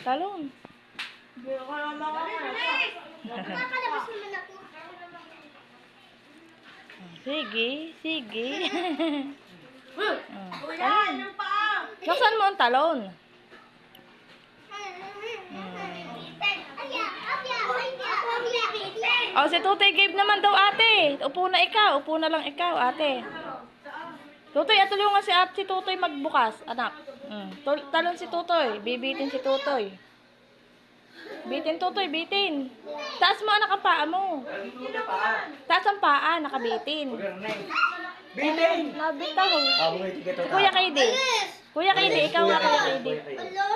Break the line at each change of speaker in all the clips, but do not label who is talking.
Talon.
Hindi ko naman ako.
Nakakalabas naman ako.
Sige, sige.
Kuya, anong paa?
Laksan mo ang talon. Oh, si Tutoy Gabe naman daw ate. Upo na ikaw. Upo na lang ikaw, ate. Tutoy, atulungan si ate si Tutoy magbukas, anak. Talon si Tutoy. Bibitin si Tutoy. Bitin, Tutoy, bitin. Taas mo anak ang paa mo. Taas ang paa, nakabitin.
Bitin!
Nabitaw.
Bumiti ka to.
Kuya Kaidi. Kuya Kaidi, ikaw nga Kuya Kaidi.
Hello?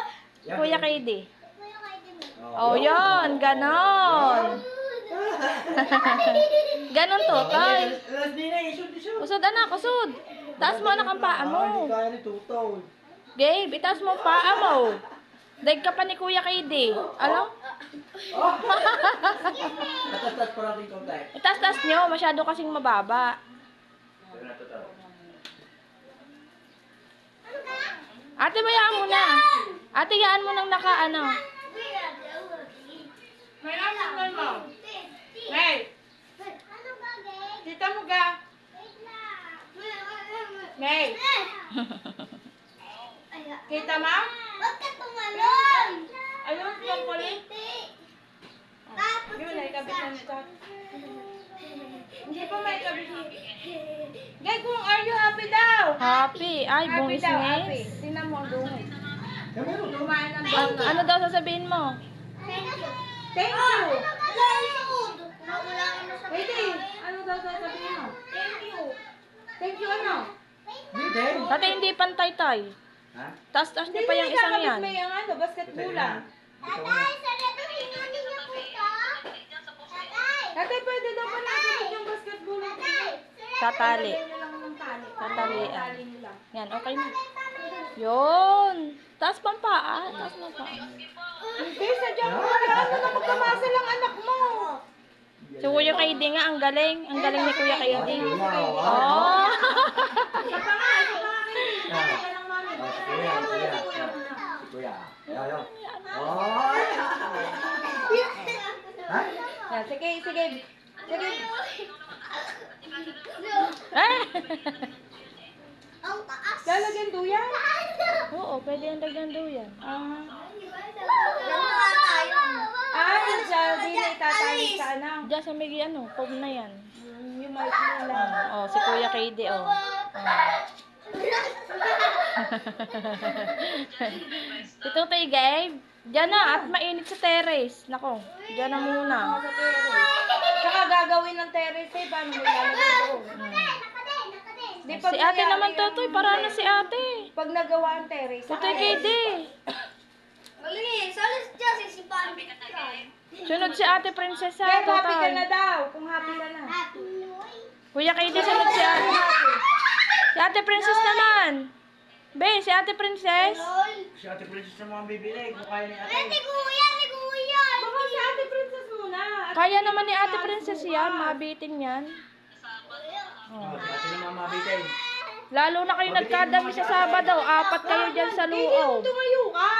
Kuya Kaidi.
Kuya Kaidi mo.
Oh, yun. Ganon. Ganon, Tutoy.
Alas din na, isod.
Usod, anak, usod. Taas mo anak ang paa mo.
Hindi kaya ni Tutoy.
Gabe, itaas mo ang paa mo. Daig ka pa ni Kuya Kaidi. Alam?
Tatas pa natin kung tayo.
Itaas-taas nyo. Masyado kasing mababa. Ate, bayaan mo na. Ate, yaan mo nang naka-ano.
May asan mo? May,
Ano ba, Gay?
tita mo ga.
Wait lang.
May, kita ma?
Huwag ka tumalon!
Ayun, yung pala.
Tapos
Yun, naikabit na nito. Hindi pa may kabit. Gay, kung are you happy daw?
Happy. Ay,
Happy
bungis
daw, happy.
ngis.
Tingnan mo ang dungis.
Kami mo.
Kumain ng
Ano daw sasabihin mo?
Thank you.
Thank you.
Wala ka sa
Wait, ano daw sasabihin mo?
Thank you.
Thank you ano?
Bitin!
Tate, hindi pantay-tay.
Ha?
Taas-taas niyo pa yung isang
nakakabit
yan.
may ang ano, basketbulan.
Tatay, sarado hinuli niyo po ito. Tatay!
Tatay, pwede daw pa natin yung basketbulan.
Tatay!
Tatali.
Lagyan nyo lang ng tali.
Tatalian.
Tali nyo lang.
Yan, okay na. Yun. Taas pang paa. Taas mo pa.
Hindi, sadyang wala. Ano na magkamasa lang anak mo.
Si Kuya Kaidi nga, ang galing. Ang galing ni Kuya Kaidi.
Wow!
Oh.
Isa pa nga, isa pa nga. Isa lang mami.
Kuya, kuya. Kuya. Yayo. Oh! Ha?
Yan, sige, sige. Sige.
Eh.
Ang taas!
Lalagyan duyan.
Oo, pwede yung dagdan daw yan.
Yan siya, di na itatali sa ano.
Diyan sa may ano, pog na yan.
Yung mic nila.
Oh, si Kuya Kaidi, oh. Si Tutoy Gabe. Diyan na, at mainit sa terrace. Nako, diyan na muna.
Sa terrace. Tsaka gagawin ng terrace eh, paano mo ilalagay doon? Di pag
Si ate
nangyari
naman,
yung-
Tutoy, para na si ate.
Pag nagawa ang terrace.
Tutoy Kaidi.
Malinis, alas dyan, sisipahan ka.
Sunod si ate Prinsesa,
Kaya happy ka
Tutoy.
na daw, kung happy ka na.
Kuya Kaidi, sunod si ate. Si ate Princess naman. Be, si ate Princess.
Si Ate Princess na mga bibili. Kung kaya ni Ate.
Si Kuya, si Kuya!
Baka si ate princess muna.
Kaya naman ni ate Princess yan, mabitin yan.
Oh, si Ate na mga mabitin.
Lalo na kayo nagkadami sa Sabado, apat kayo dyan sa
Hindi,
loob.
tumayo ka.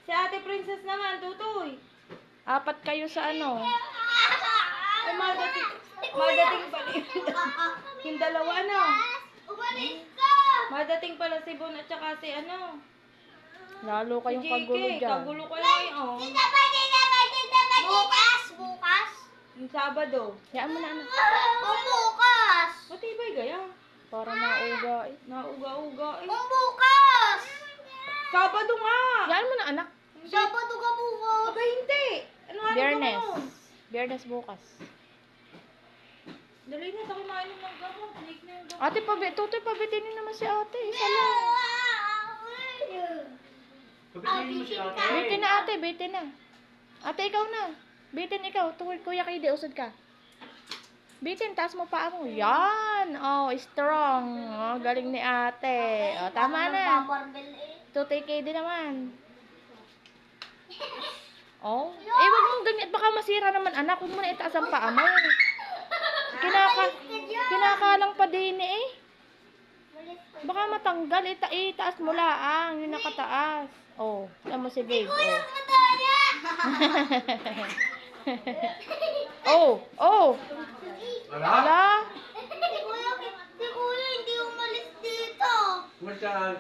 Si ate princess naman, tutoy.
Apat kayo sa ano.
Ay, madating pala yung dalawa, ano?
Umalis ka!
Madating pala si Bon at saka si ano.
Lalo
Si
kayong
JK,
kagulo dyan.
kagulo kayo ngayon.
Bukas! Bukas!
Yung Sabado.
Yaan mo na ano.
Bukas!
Matibay gaya.
Para mauga eh.
Nauga-uga eh.
Bukas!
Sabado nga!
Yaan mo na anak.
Sabado ka bukas!
Aba, hindi! Ano nga
Biyernes.
mo?
Biyernes bukas.
Dali na, tayo kumain ng gamot. Late na yung gamot.
Ate, Tutoy, pabitinin naman si ate. Isa lang.
Pagkatinin mo si Ate.
Bitin na ate, bitin na. Ate, ikaw na. Bitin ikaw. Kuya Kaidi, usod ka. Bitin, taas mo paa mo. Yan. Oh, strong. Oh, galing ni ate. Oh, tama na. Tutoy Kaidi naman. Oh. Eh, wag mong ganyan. Baka masira naman, anak. Huwag mo na itaas ang paa mo. Kinakalang pa din eh. Baka matanggal. Itaas mo laang. Yung nakataas. Oh. Alam mo mo si babe.
Kuya, madaya!
Oh. Oh.
Wala?
Ala.
Si kuya hindi umalis dito.
Kumusta?